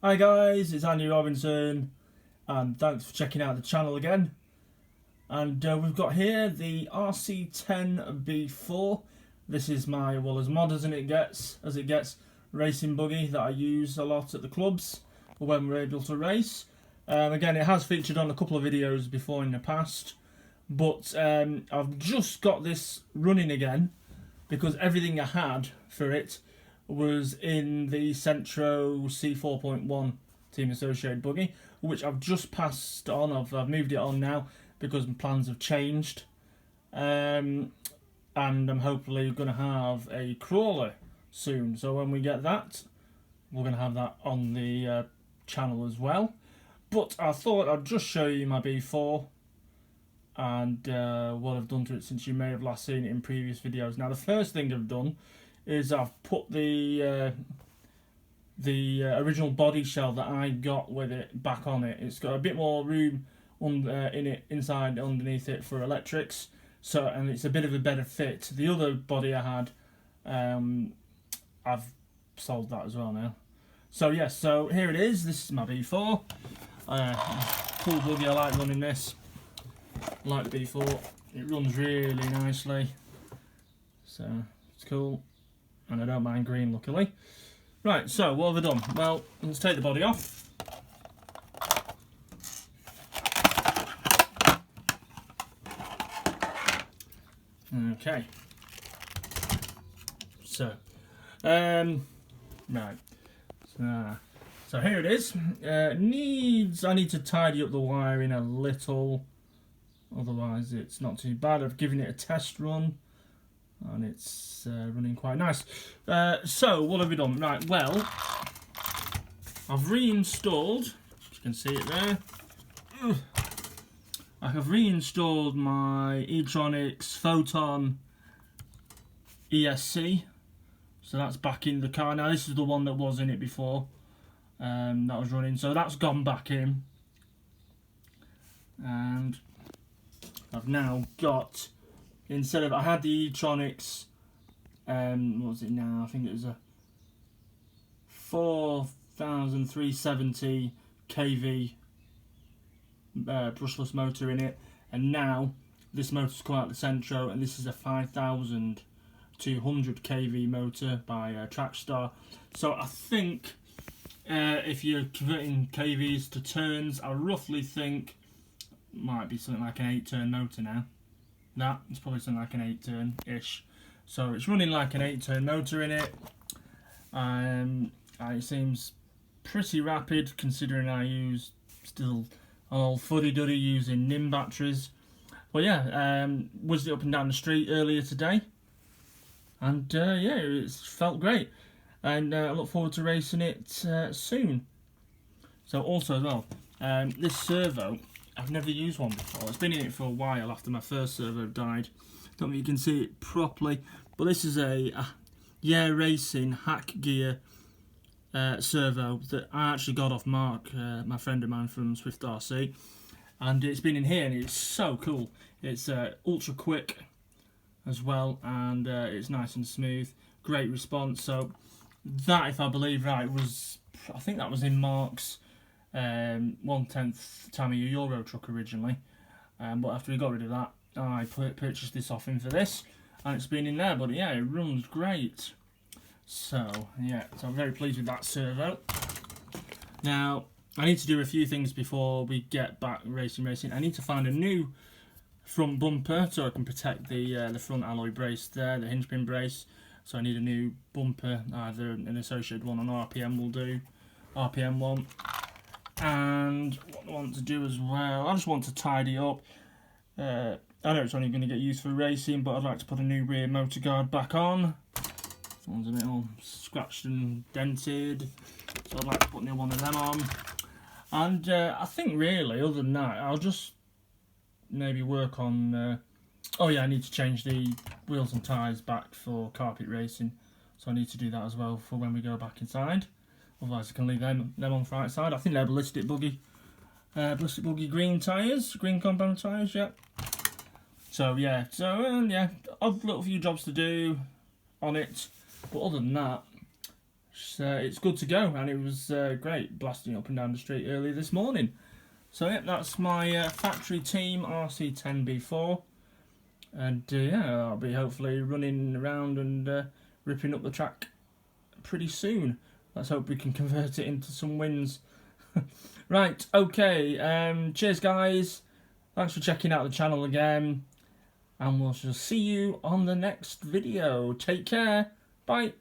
Hi guys, it's Andy Robinson and thanks for checking out the channel again. And we've got here the RC10 B4. This is my, well, as mod as it gets, racing buggy that I use a lot at the clubs when we're able to race. Again, it has featured on a couple of videos before in the past, but I've just got this running again because everything I had for it was in the Centro C4.1 Team Associated buggy, which I've just passed on. I've moved it on now because my plans have changed, and I'm hopefully going to have a crawler soon. So when we get that, we're going to have that on the channel as well. But I thought I'd just show you my B4 and what I've done to it, since you may have last seen it in previous videos. Now, the first thing I've done is I've put the original body shell that I got with it back on it. It's got a bit more room in it, inside, underneath it, for electrics. So, and it's a bit of a better fit. The other body I had, I've sold that as well now. So yes, so here it is. This is my B4. Cool buggy. I like running this. I like the B4. It runs really nicely. So it's cool. And I don't mind green, luckily. Right, so what have I done? Well, let's take the body off. Okay. So, right. So here it is. I need to tidy up the wiring a little. Otherwise, it's not too bad. I've given it a test run, and it's running quite nice. So what have we done? Right, well, I've reinstalled, you can see it there, I have reinstalled my eTronics Photon ESC, so that's back in the car. Now this is the one that was in it before, that was running, so that's gone back in, and I've now got, instead of, I had the eTronics, what was it now? I think it was a 4,370 kV brushless motor in it, and now this motor's come out of the Centro, and this is a 5,200 kV motor by Trackstar. So I think if you're converting kVs to turns, I roughly think might be something like an 8-turn motor now. That it's probably something like an 8-turn-ish. So it's running like an 8-turn motor in it. It seems pretty rapid, considering I use still an old fuddy-duddy using NIM batteries. But yeah, whizzed it up and down the street earlier today, and yeah, it's felt great, and I look forward to racing it soon. So also as well, this servo, I've never used one before. It's been in it for a while after my first servo died. Don't know if you can see it properly, but this is a Yeah Racing hack gear servo that I actually got off Mark, my friend of mine from Swift RC, and it's been in here and it's so cool. It's ultra quick as well, and it's nice and smooth, great response. So that, if I believe right, was, I think that was in Mark's 1/10 Tamiya Euro truck originally, but after we got rid of that, I purchased this off him for this, and it's been in there. But yeah, it runs great. So yeah, so I'm very pleased with that servo. Now I need to do a few things before we get back racing. I need to find a new front bumper so I can protect the front alloy brace there, the hinge pin brace. So I need a new bumper, either an associated one on RPM will do, RPM one. And what I want to do as well, I just want to tidy up. I know it's only going to get used for racing, but I'd like to put a new rear motor guard back on. This one's a bit all scratched and dented, so I'd like to put a new one of them on. And I think really, other than that, I'll just maybe work on... oh yeah, I need to change the wheels and tyres back for carpet racing, so I need to do that as well for when we go back inside. Otherwise I can leave them on for outside. I think they're ballistic buggy green tyres, green compound tyres, yeah. So yeah, yeah, I've got a little few jobs to do on it, but other than that, it's good to go, and it was great blasting up and down the street early this morning. So yeah, that's my factory team RC10 B4, and yeah, I'll be hopefully running around and ripping up the track pretty soon. Let's hope we can convert it into some wins. Right, okay, cheers guys, thanks for checking out the channel again, and we'll just see you on the next video. Take care, bye.